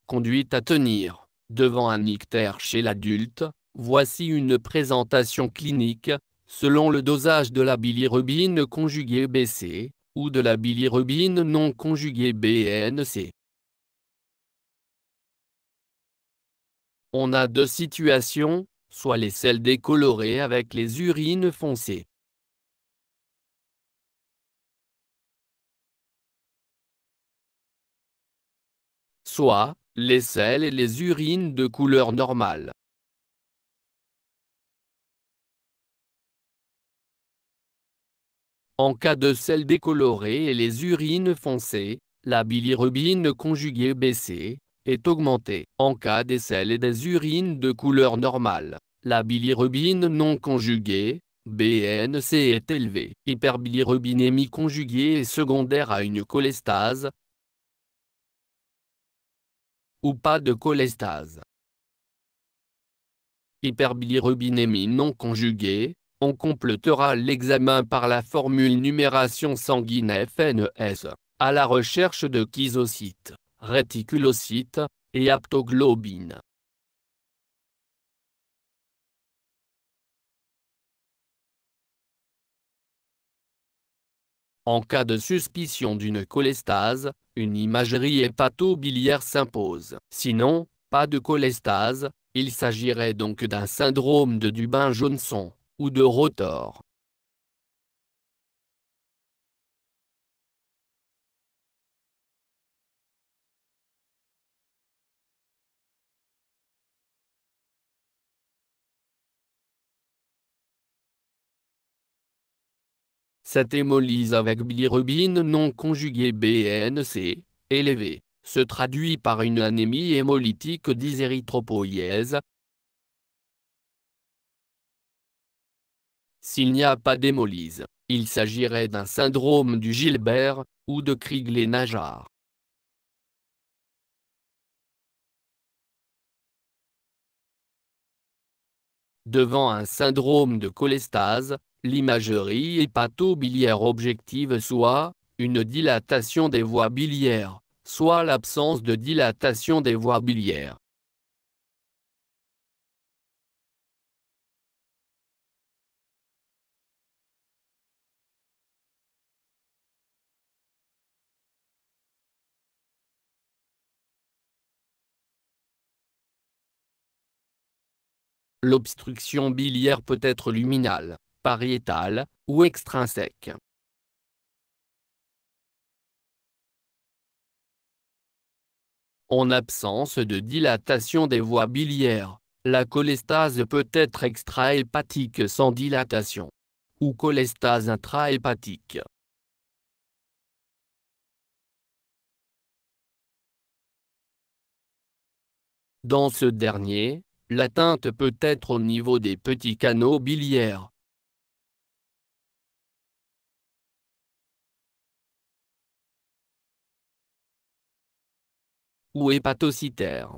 conduit à tenir, devant un ictère chez l'adulte. Voici une présentation clinique, selon le dosage de la bilirubine conjuguée BC, ou de la bilirubine non conjuguée BNC. On a deux situations, soit les selles décolorées avec les urines foncées, soit les selles et les urines de couleur normale. En cas de selles décolorées et les urines foncées, la bilirubine conjuguée BC est augmentée. En cas des selles et des urines de couleur normale, la bilirubine non conjuguée BNC est élevée. Hyperbilirubinémie conjuguée est secondaire à une cholestase ou pas de cholestase. Hyperbilirubinémie non conjuguée. On complétera l'examen par la formule numération sanguine FNS, à la recherche de chysocytes, réticulocytes, et aptoglobine. En cas de suspicion d'une cholestase, une imagerie hépato-biliaire s'impose. Sinon, pas de cholestase, il s'agirait donc d'un syndrome de Dubin-Johnson, ou de Rotor. Cette hémolyse avec bilirubine non conjuguée BNC, élevée, se traduit par une anémie hémolytique dysérythropoïèse. S'il n'y a pas d'hémolyse, il s'agirait d'un syndrome du Gilbert, ou de Crigler-Najjar. Devant un syndrome de cholestase, l'imagerie hépato-biliaire objective soit une dilatation des voies biliaires, soit l'absence de dilatation des voies biliaires. L'obstruction biliaire peut être luminale, pariétale, ou extrinsèque. En absence de dilatation des voies biliaires, la cholestase peut être extrahépatique sans dilatation, ou cholestase intrahépatique. Dans ce dernier, l'atteinte peut être au niveau des petits canaux biliaires, ou hépatocytaires.